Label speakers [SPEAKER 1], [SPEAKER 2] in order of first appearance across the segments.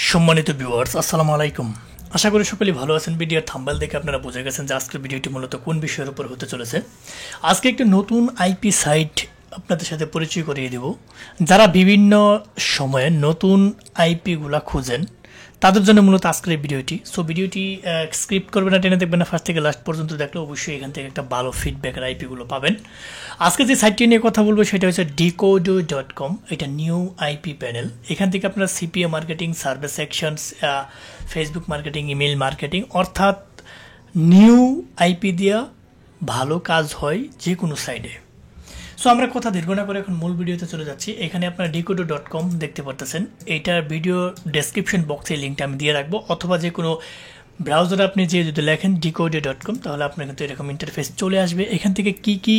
[SPEAKER 1] সম্মানিত ভিউয়ার্স, আসসালামু আলাইকুম। আশা করি সকলেই ভালো আছেন। ভিডিওর থাম্বনেল দেখে আপনারা বুঝে গেছেন যে আজকের ভিডিওটি মূলত কোন বিষয়ের উপর হতে চলেছে। আজকে একটি নতুন আইপি সাইট আপনাদের সাথে পরিচয় করিয়ে দেব। যারা বিভিন্ন সময়ে নতুন আইপিগুলা খুঁজেন তাদের জন্য মূলত আজকের এই ভিডিওটি। সো ভিডিওটি স্ক্রিপ্ট করবেন না, টেনে দেখবেন না, ফার্স্ট থেকে লাস্ট পর্যন্ত দেখলে অবশ্যই এখান থেকে একটা ভালো ফিডব্যাকের আইপিগুলো পাবেন। আজকে যে সাইটটি নিয়ে কথা বলবো সেটা হচ্ছে decoder.com। এটা নিউ আইপি প্যানেল। এখান থেকে আপনারা CPA marketing, service sections, Facebook marketing, email marketing, অর্থাৎ নিউ আইপি দিয়া ভালো কাজ হয় যে কোনো সাইডে। সো আমরা কথা দীর্ঘ না করে এখন মূল ভিডিওতে চলে যাচ্ছি। এখানে আপনারা decoder.com দেখতে পারতেছেন। এইটার ভিডিও ডেসক্রিপশন বক্সে লিঙ্কটা আমি দিয়ে রাখবো, অথবা যে কোনো ব্রাউজারে আপনি যে যদি লেখেন decoder.com তাহলে আপনার কিন্তু এরকম ইন্টারফেস চলে আসবে। এখান থেকে কি কি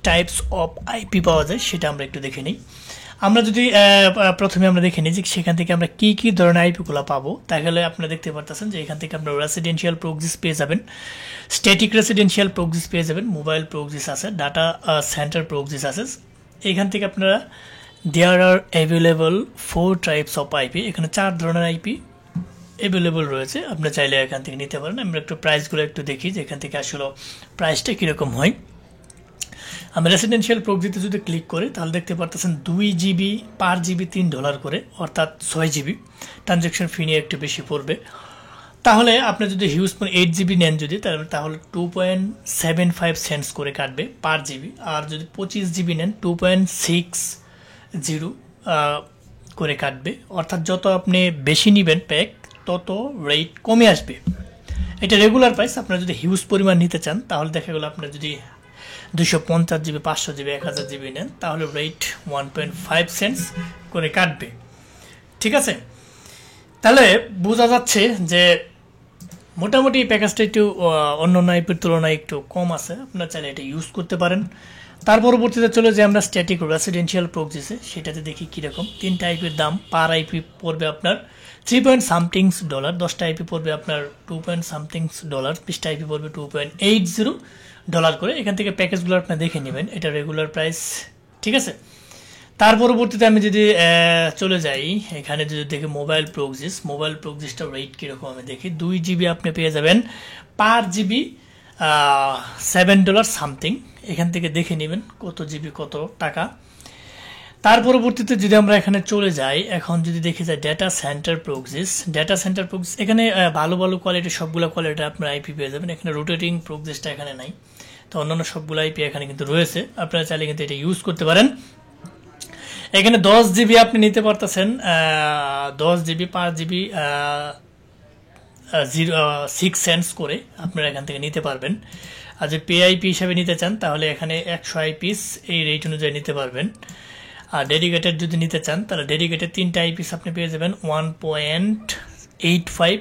[SPEAKER 1] টাইপস অফ আইপি পাওয়া যায় সেটা আমরা একটু দেখে নিই। আমরা যদি প্রথমে আমরা দেখে নিই যে সেখান থেকে আমরা কি কি ধরনের আইপিগুলো পাবো, তাহলে আপনারা দেখতে পারতেছেন যে এখান থেকে আপনারা রেসিডেন্সিয়াল প্রক্সিস পেয়ে যাবেন, স্ট্যাটিক রেসিডেন্সিয়াল প্রক্সিস পেয়ে যাবেন, মোবাইল প্রক্সিস আছে, ডাটা সেন্টার প্রক্সিস আছে। এখান থেকে আপনারা there are available 4 types of IP. এখানে 4 ধরনের আইপি অ্যাভেলেবল রয়েছে, আপনি চাইলে এখান থেকে নিতে পারেন। আমরা একটু প্রাইসগুলো একটু দেখি যে এখান থেকে আসলে প্রাইসটা কীরকম হয়। আমি রেসিডেন্সিয়াল প্রক্সিতে যদি ক্লিক করি তাহলে দেখতে পারতেছেন 2 জিবি পার জিবি $3 করে, অর্থাৎ 6 জিবি। ট্রানজ্যাকশন ফি নিয়ে একটু বেশি পড়বে। তাহলে আপনি যদি হিউজ 8 জিবি নেন যদি, তাহলে 2.75 সেন্টস করে কাটবে পার জিবি। আর যদি 25 জিবি নেন 2.60 করে কাটবে, অর্থাৎ যত আপনি বেশি নেবেন প্যাক তত রেট কমে আসবে। এটা রেগুলার প্রাইস। আপনারা যদি হিউজ পরিমাণ নিতে চান তাহলে দেখা গেলো আপনার যদি 250 জিবি, 500 জিবি, 1000 জিবি নেন তাহলে রেট 1.5 সেন্টস করে কাটবে। ঠিক আছে, তাহলে বোঝা যাচ্ছে যে মোটামুটি প্যাকেজটা একটু অন্য আইপির তুলনায় একটু কম আছে। আপনারা চাইলে এটা ইউজ করতে পারেন। তার পরবর্তীতে চলে যে আমরা স্ট্যাটিক রেসিডেন্সিয়াল প্রক্সিসে, সেটাতে দেখি কীরকম। 3টা আইপির দাম পার আইপি পড়বে আপনার $3.something, 10টা আইপি পড়বে আপনার $2.something, 20টা আইপি পড়বে $2.80 করে। এখান থেকে প্যাকেজগুলো আপনার দেখে নেবেন, এটা রেগুলার প্রাইস। ঠিক আছে, তার পরবর্তীতে আমি যদি চলে যাই এখানে যদি দেখি মোবাইল প্রক্সিসটা রেট কীরকম আমি দেখি। 2 জিবি আপনি পেয়ে যাবেন পার জিবি $7 সামথিং। এখান থেকে দেখে নেবেন কত জিবি কত টাকা। তার পরবর্তীতে যদি আমরা এখানে চলে যাই, এখন যদি দেখে যাই ডেটা সেন্টার প্রক্সিস, এখানে ভালো ভালো কোয়ালিটি, সবগুলো কোয়ালিটি আপনার আইপি পেয়ে যাবেন। এখানে রোটেটিং প্রক্সিসটা এখানে নাই, তো অন্যান্য সবগুলো আইপি এখানে কিন্তু রয়েছে। আপনারা চাইলে কিন্তু এটা ইউজ করতে পারেন। এখানে 10 জিবি আপনি নিতে পারতেছেন, 10 জিবি পার জিবি 6 সেন্টস করে আপনারা এখান থেকে নিতে পারবেন। আর যদি পে আইপি হিসাবে নিতে চান তাহলে এখানে 100 আইপিস এই রেট অনুযায়ী নিতে পারবেন। আর ডেডিকেটেড যদি নিতে চান তাহলে ডেডিকেটেড 3টা আইপিস আপনি পেয়ে যাবেন 1.85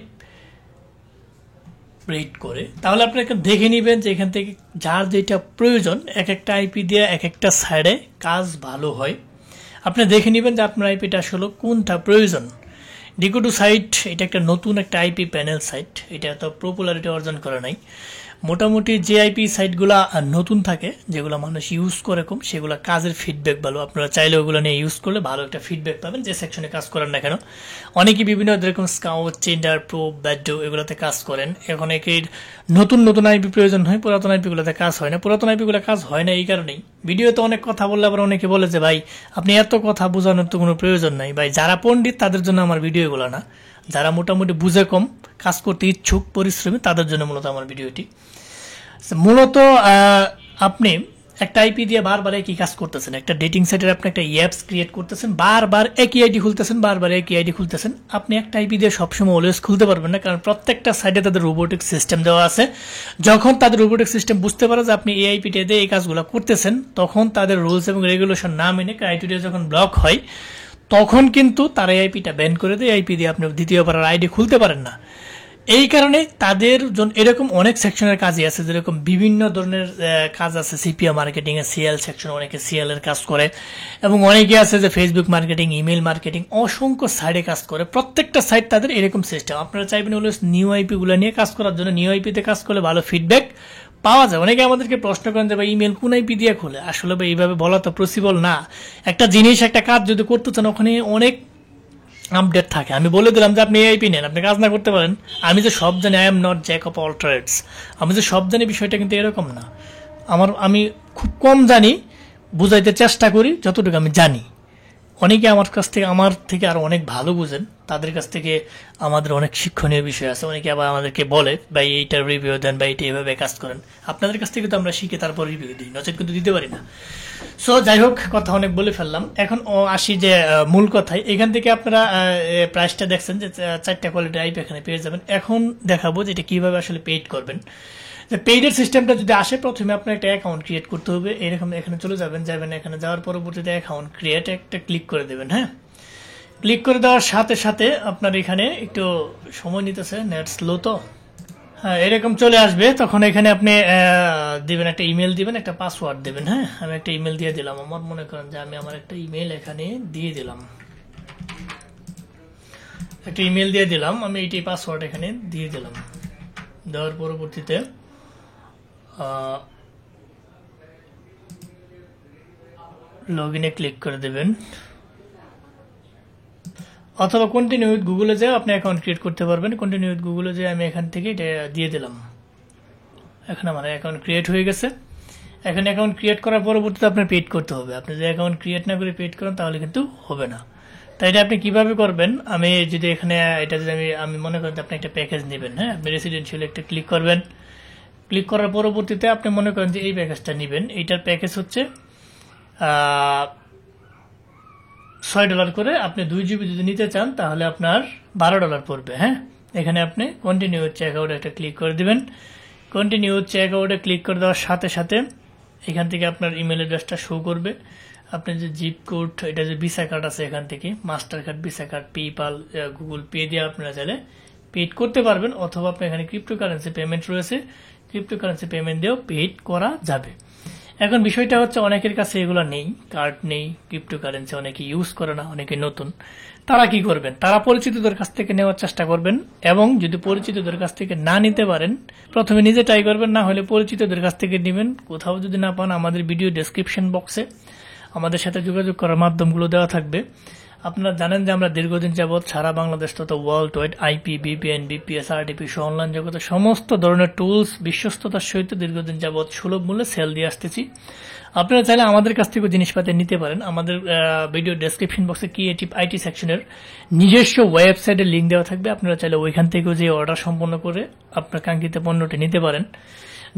[SPEAKER 1] রেট করে। তাহলে আপনাকে দেখে নেবেন যে এখান থেকে যার যেটা প্রয়োজন, এক একটা আইপি দিয়ে এক একটা সাইডে কাজ ভালো হয়। আপনি দেখে নেবেন যে আপনার আইপিটা আসলে কোনটা প্রয়োজন। decoder সাইট এটা একটা নতুন একটা আইপি প্যানেল সাইট, এটা এত পপুলারিটি অর্জন করে নাই। মোটামুটি যে আইপি সাইটগুলো নতুন থাকে, যেগুলো মানুষ ইউজ করে কম, সেগুলো কাজের ফিডব্যাক ভালো। আপনারা চাইলে ওগুলো নিয়ে ইউজ করলে ভালো একটা ফিডব্যাক পাবেন, যে সেকশনে কাজ করেন না কেন। অনেকেই বিভিন্ন যেরকম স্কাউট, চেন্ডার, প্রো, ব্যাডো এগুলোতে কাজ করেন। এখন একের নতুন নতুন আইপি প্রয়োজন হয়, পুরাতন আইপিগুলোতে কাজ হয় না। পুরাতন আইপিগুলো কাজ হয় না এই কারণেই, ভিডিওতে অনেক কথা বললে আবার অনেকে বলে যে ভাই আপনি এত কথা বোঝানোর তো কোনো প্রয়োজন নাই। ভাই যারা পণ্ডিত তাদের জন্য আমার ভিডিওগুলো না, যারা মোটামুটি বুঝে কম, কাজ করতে ইচ্ছুক, পরিশ্রমী, তাদের জন্য মূলত আমার ভিডিওটি। মূলত আপনি একটা আইপি দিয়ে বারবার একই কাজ করতেছেন। একটা ডেটিং সাইটের আপনি একটা অ্যাপস ক্রিয়েট করতেছেন, বারবার একই আইডি খুলতেছেন। আপনি একটা আইপি দিয়ে সবসময় অলওয়েজ খুলতে পারবেন না, কারণ প্রত্যেকটা সাইডে তাদের রোবোটিক সিস্টেম দেওয়া আছে। যখন তাদের রোবোটিক সিস্টেম বুঝতে পারে যে আপনি এই আইপিটা দিয়ে এই কাজগুলো করতেছেন, তখন তাদের রুলস এবং রেগুলেশন না মেনে ক্রাইটেরিয়া যখন ব্লক হয়, তখন কিন্তু তারা এই আইপিটা ব্যান করে দেয়। আইপি দিয়ে আপনি দ্বিতীয়বার আইডি খুলতে পারেন না। এই কারণে তাদের এরকম অনেক সেকশনের কাজই আছে, যেরকম বিভিন্ন ধরনের কাজ আছে। সিপিএ মার্কেটিং এ সিএল সেকশন, অনেকে সিএল এর কাজ করে, এবং অনেকে আছে যে ফেসবুক মার্কেটিং, ইমেল মার্কেটিং, অসংখ্য সাইডে কাজ করে। প্রত্যেকটা সাইট তাদের এরকম সিস্টেম। আপনারা চাইবেন হলো নিউ আইপি গুলো নিয়ে কাজ করার জন্য। নিউ আইপিতে কাজ করলে ভালো ফিডব্যাক পাওয়া যায়। অনেকে আমাদেরকে প্রশ্ন করেন যে ভাই ইমেল কোন আইপি দিয়ে খোলে। আসলে ভাই এইভাবে বলা তো পসিবল না। একটা জিনিস, একটা কাজ যদি করতে চান, ওখানে অনেক আপডেট থাকে। আমি বলে দিলাম যে আপনি এআইপি নেন, আপনি কাজ না করতে পারেন। আমি যে সব জানি, I am not jack of all trades, আমি যে সব জানি বিষয়টা কিন্তু এরকম না। আমি খুব কম জানি, বুঝাইতে চেষ্টা করি যতটুকু আমি জানি। অনেকে আমার থেকে আরো অনেক ভালো বুঝেন, তাদের কাছ থেকে আমাদের অনেক শিক্ষণীয় বিষয় আছে। অনেকে আবার আমাদেরকে বলে ভাই এইটার রিভিউ দেন, বা এইটা এভাবে কাজ করেন। আপনাদের কাছ থেকে তো আমরা শিখে তারপর রিভিউ দিই, নচেত কিন্তু দিতে পারি না। সো যাই হোক, কথা অনেক বলে ফেললাম। এখন আসি যে মূল কথায়। এখান থেকে আপনারা প্রাইসটা দেখছেন যে 4টা কোয়ালিটি আইপি এখানে পেয়ে যাবেন। এখন দেখাবো যে এটা কিভাবে আসলে পেইড করবেন। যে পেইডের সিস্টেমটা যদি আসে, প্রথমে আপনার একটা অ্যাকাউন্ট ক্রিয়েট করতে হবে। এরকম এখানে চলে যাবেন, এখানে যাওয়ার পরবর্তীতে অ্যাকাউন্ট ক্রিয়েট একটা ক্লিক করে দেবেন। হ্যাঁ, ক্লিক করে দেওয়ার সাথে সাথে আপনার এখানে একটু সময় নিতেছে, নেট স্লো তো। হ্যাঁ, এরকম চলে আসবে। তখন এখানে আপনি দিবেন একটা ইমেল, দিবেন একটা পাসওয়ার্ড দেবেন। হ্যাঁ, আমি একটা ইমেল দিয়ে দিলাম। আমার মনে করেন যে আমি আমার একটা ইমেল এখানে দিয়ে দিলাম, একটা ইমেল দিয়ে দিলাম। আমি এইটাই পাসওয়ার্ড এখানে দিয়ে দিলাম। দেওয়ার পরবর্তীতে লগ ইনে ক্লিক করে দেবেন, অথবা কন্টিনিউ উইথ গুগলে যে আপনি অ্যাকাউন্ট ক্রিয়েট করতে পারবেন। কন্টিনিউ উইথ গুগলে যে আমি এখান থেকে এটা দিয়ে দিলাম। এখন আমার অ্যাকাউন্ট ক্রিয়েট হয়ে গেছে। এখন অ্যাকাউন্ট ক্রিয়েট করার পরবর্তীতে আপনার পেড করতে হবে। আপনি যদি অ্যাকাউন্ট ক্রিয়েট না করে পেড করেন তাহলে কিন্তু হবে না। তাই এটা আপনি কিভাবে করবেন, আমি যদি এখানে এটা যদি আমি মনে করেন আপনি একটা প্যাকেজ নেবেন। হ্যাঁ, আপনি রেসিডেন্সিয়াল একটা ক্লিক করবেন। ক্লিক করার পরবর্তীতে আপনি মনে করেন যে এই প্যাকেজটা নেবেন। এইটার প্যাকেজ হচ্ছে $6 করে। আপনি 2 GB যদি নিতে চান তাহলে আপনার $12 পড়বে। হ্যাঁ, এখানে আপনি কন্টিনিউ চেক আউটে একটা ক্লিক করে দিবেন। কন্টিনিউ চেক আউটে ক্লিক করে দেওয়ার সাথে সাথে এখান থেকে আপনার ইমেল অ্যাড্রেসটা শো করবে। আপনি যে জিপ কোড, এটা যে ভিসা কার্ড আছে, এখান থেকে master card, visa card, PayPal, Google pay দিয়ে আপনারা চাইলে পেড করতে পারবেন। অথবা আপনি এখানে ক্রিপ্টোকারেন্সি পেমেন্ট রয়েছে, ক্রিপ্টোকারেন্সি পেমেন্ট দিয়েও পেড করা যাবে। এখন বিষয়টা হচ্ছে অনেকের কাছে এগুলো নেই, কার্ড নেই, ক্রিপ্টোকারেন্সি অনেকে ইউজ করে না, অনেকে নতুন। তারা কি করবেন, তারা পরিচিতদের কাছ থেকে নেওয়ার চেষ্টা করবেন। এবং যদি পরিচিতদের কাছ থেকে না নিতে পারেন, প্রথমে নিজে ট্রাই করবেন, না হলে পরিচিতদের কাছ থেকে নেবেন। কোথাও যদি না পান, আমাদের ভিডিও ডেসক্রিপশন বক্সে আমাদের সাথে যোগাযোগ করার মাধ্যমগুলো দেওয়া থাকবে। আপনারা জানেন যে আমরা দীর্ঘদিন যাবৎ সারা বাংলাদেশ তথা world wide IP, VPN, VPS, RTP সহ অনলাইন জগতে সমস্ত ধরনের টুলস বিশ্বস্ততার সহিত দীর্ঘদিন যাবৎ সুলভ মূল্যে সেল দিয়ে আসতেছি। আপনারা চাইলে আমাদের কাছ থেকে জিনিসপাতি নিতে পারেন। আমাদের ভিডিও ডেসক্রিপশন বক্সে ক্রিয়েটিভ আইটি সেকশনের নিজস্ব ওয়েবসাইটের লিঙ্ক দেওয়া থাকবে। আপনারা চাইলে ওইখান থেকেও যে অর্ডার সম্পন্ন করে আপনার কাঙ্ক্ষিত পণ্যটি নিতে পারেন।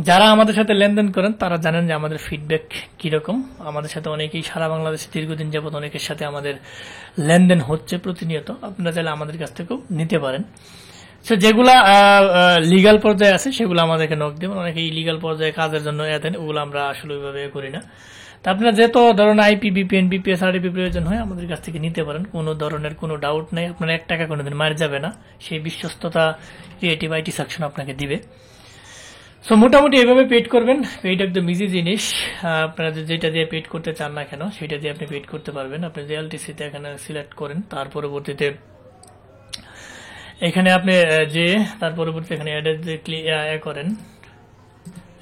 [SPEAKER 1] যারা আমাদের সাথে লেনদেন করেন তারা জানেন যে আমাদের ফিডব্যাক কিরকম। আমাদের সাথে অনেকেই সারা বাংলাদেশে দীর্ঘদিন যাবত অনেকের সাথে আমাদের লেনদেন হচ্ছে প্রতিনিয়ত। আপনারা চাইলে আমাদের কাছ থেকেও নিতে পারেন। যেগুলা লিগাল পর্যায়ে আছে সেগুলো আমাদেরকে নক দেবেন। অনেকে ইলিগাল পর্যায়ে কাজের জন্য দেন, ওগুলো আমরা আসলে ওইভাবে করি না। তা আপনারা যত ধরনের আইপি, বিপিএন, বিপিএস, আরটিপি প্রয়োজন হয় আমাদের কাছ থেকে নিতে পারেন। কোনো ধরনের কোনো ডাউট নেই, আপনার 1 টাকা কোনোদিন মার যাবে না। সেই বিশ্বস্ততা ক্রিয়েটিভ আইটি সেকশন আপনাকে দিবে। সো মোটামুটি এইভাবে পেড করবেন। পেড একদম ইজি জিনিস। আপনারা যেটা দিয়ে পেড করতে চান না কেন সেটা দিয়ে আপনি পেড করতে পারবেন। আপনি যে এলটিসিতে এখানে সিলেক্ট করেন, তার পরবর্তীতে এখানে আপনি তার পরবর্তীতে এখানে অ্যাড্রেস দিয়ে করেন,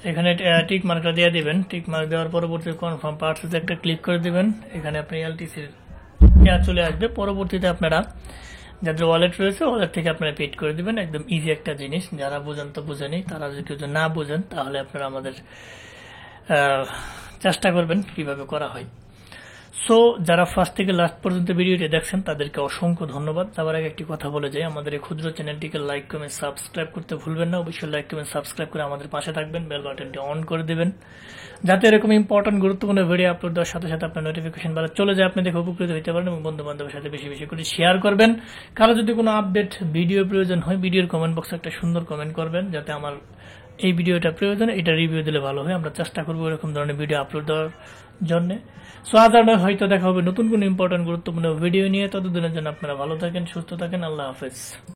[SPEAKER 1] এখানে টিক মার্কটা দিয়ে দিবেন। টিক মার্ক দেওয়ার পরবর্তীতে কনফার্ম পার্সেসে একটা ক্লিক করে দিবেন। এখানে আপনি এলটিসির চলে আসবে। পরবর্তীতে আপনারা যাদের ওয়ালেট রয়েছে ওয়ালেট থেকে আপনারা পেড করে দিবেন। একদম ইজি একটা জিনিস। যারা বুঝেন তো বুঝেনি, তারা যদি কেউ না বুঝেন তাহলে আপনারা আমাদের চেষ্টা করবেন কিভাবে করা হয়। সো যারা ফার্স্ট থেকে লাস্ট পর্যন্ত ভিডিওটি দেখছেন তাদেরকে অসংখ্য ধন্যবাদ। তার আগে একটি কথা বলে যাই, আমাদের এই ক্ষুদ্র চ্যানেলটিকে লাইক, কমেন্ট, সাবস্ক্রাইব করতে ভুলবেন না। অবশ্যই লাইক, কমেন্ট, সাবস্ক্রাইব করে আমাদের পাশে থাকবেন। বেল বাটনটি অন করে দেবেন যাতে এরকম ইম্পর্টেন্ট গুরুত্বপূর্ণ ভিডিও আপলোড দেওয়ার সাথে সাথে আপনার নোটিফিকেশন বেল চলে যায়, আপনি দেখে উপকৃত হতে পারেন এবং বন্ধু বান্ধবের সাথে বেশি বেশি করে শেয়ার করবেন। কারো যদি কোনো আপডেট ভিডিও প্রয়োজন হয়, ভিডিওর কমেন্ট বক্সে একটা সুন্দর কমেন্ট করবেন যাতে আমার এই ভিডিওটা প্রয়োজন, এটা রিভিউ দিলে ভালো হয়। আমরা চেষ্টা করবো এরকম ধরনের ভিডিও আপলোড দেওয়ার জন্য। সো আজ হয়তো দেখা হবে নতুন কোনো ইম্পর্টেন্ট গুরুত্বপূর্ণ ভিডিও নিয়ে। ততদিনের জন্য আপনারা ভালো থাকেন, সুস্থ থাকেন। আল্লাহ হাফেজ।